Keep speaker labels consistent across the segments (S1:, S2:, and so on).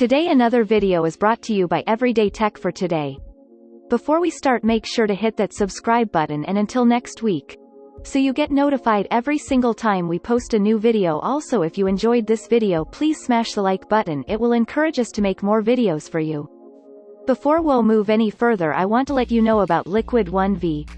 S1: Today another video is brought to you by Everyday Tech for Today. Before we start, make sure to hit that subscribe button, and until next week, so you get notified every single time we post a new video. Also, if you enjoyed this video, please smash the like button. It will encourage us to make more videos for you. Before we'll move any further, I want to let you know about Liquid 1V.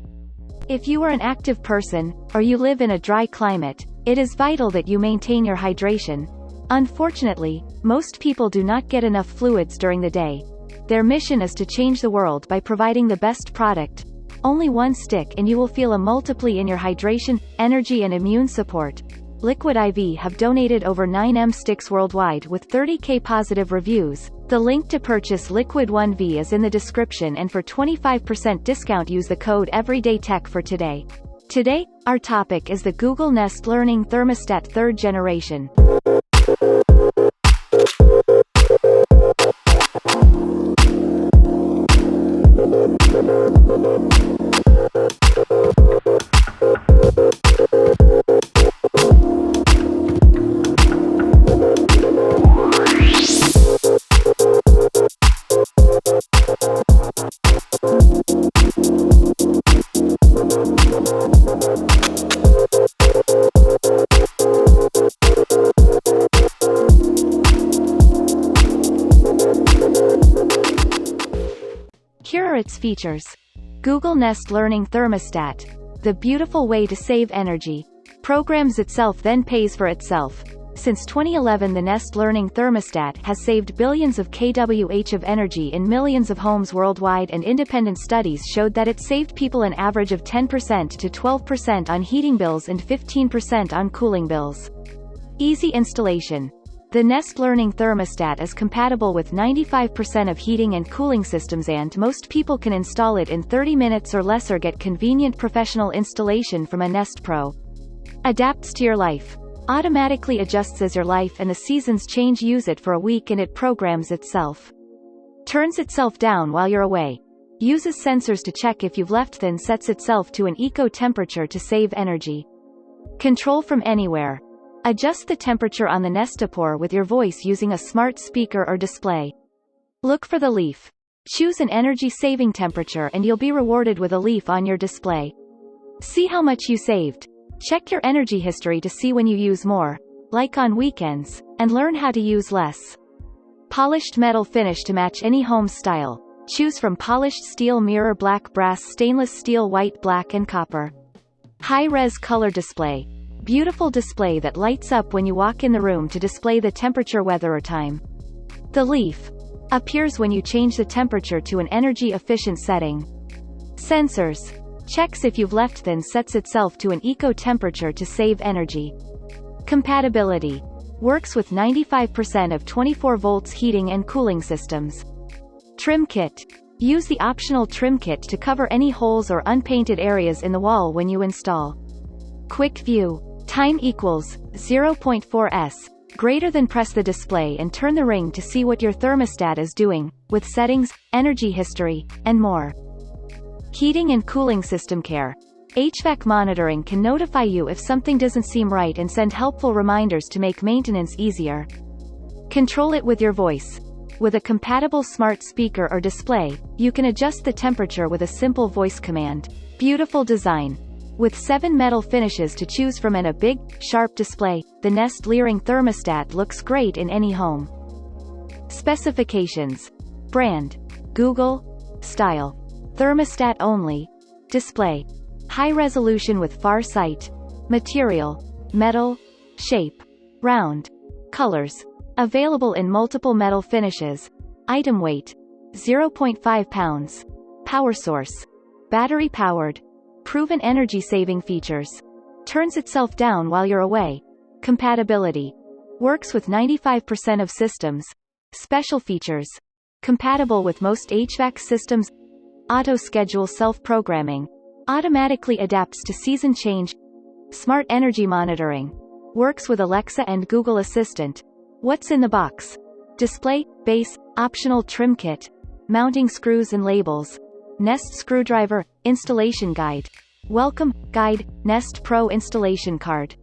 S1: If you are an active person, or you live in a dry climate, it is vital that you maintain your hydration. Unfortunately, most people do not get enough fluids during the day. Their mission is to change the world by providing the best product. Only one stick and you will feel a multiply in your hydration, energy and immune support. Liquid IV have donated over 9M sticks worldwide with 30k positive reviews. The link to purchase Liquid 1V is in the description, and for 25% discount use the code EverydayTech for today. Today, our topic is the Google Nest Learning Thermostat 3rd generation. Here are its features. Google Nest Learning Thermostat. The beautiful way to save energy. Programs itself then pays for itself. Since 2011, the Nest Learning Thermostat has saved billions of kWh of energy in millions of homes worldwide, and independent studies showed that it saved people an average of 10% to 12% on heating bills and 15% on cooling bills. Easy installation. The Nest Learning Thermostat is compatible with 95% of heating and cooling systems, and most people can install it in 30 minutes or less, or get convenient professional installation from a Nest Pro. Adapts to your life. Automatically adjusts as your life and the seasons change. Use it for a week and it programs itself. Turns itself down while you're away. Uses sensors to check if you've left, then sets itself to an eco temperature to save energy. Control from anywhere. Adjust the temperature on the Nestapor with your voice using a smart speaker or display. Look for the leaf. Choose an energy-saving temperature and you'll be rewarded with a leaf on your display. See how much you saved. Check your energy history to see when you use more, like on weekends, and learn how to use less. Polished metal finish to match any home style. Choose from polished steel, mirror, black, brass, stainless steel, white, black and copper. High-res color display. Beautiful display that lights up when you walk in the room to display the temperature, weather or time. The leaf appears when you change the temperature to an energy-efficient setting. Sensors. Checks if you've left, then sets itself to an eco temperature to save energy. Compatibility. Works with 95% of 24 volts heating and cooling systems. Trim kit. Use the optional trim kit to cover any holes or unpainted areas in the wall when you install. Quick view. Time equals 0.4s. Greater than. Press the display and turn the ring to see what your thermostat is doing, with settings, energy history, and more. Heating and cooling system care. HVAC monitoring can notify you if something doesn't seem right and send helpful reminders to make maintenance easier. Control it with your voice. With a compatible smart speaker or display, you can adjust the temperature with a simple voice command. Beautiful design. With 7 metal finishes to choose from and a big, sharp display, the Nest Learning Thermostat looks great in any home. Specifications. Brand. Google. Style. Thermostat only. Display. High resolution with far sight. Material. Metal. Shape. Round. Colors. Available in multiple metal finishes. Item weight. 0.5 pounds. Power source. Battery powered. Proven energy-saving features. Turns itself down while you're away. Compatibility. Works with 95% of systems. Special features. Compatible with most HVAC systems. Auto-schedule, self-programming. Automatically adapts to season change. Smart energy monitoring. Works with Alexa and Google Assistant. What's in the box? Display, base, optional trim kit. Mounting screws and labels. Nest screwdriver, installation guide. Welcome, guide, Nest Pro installation card.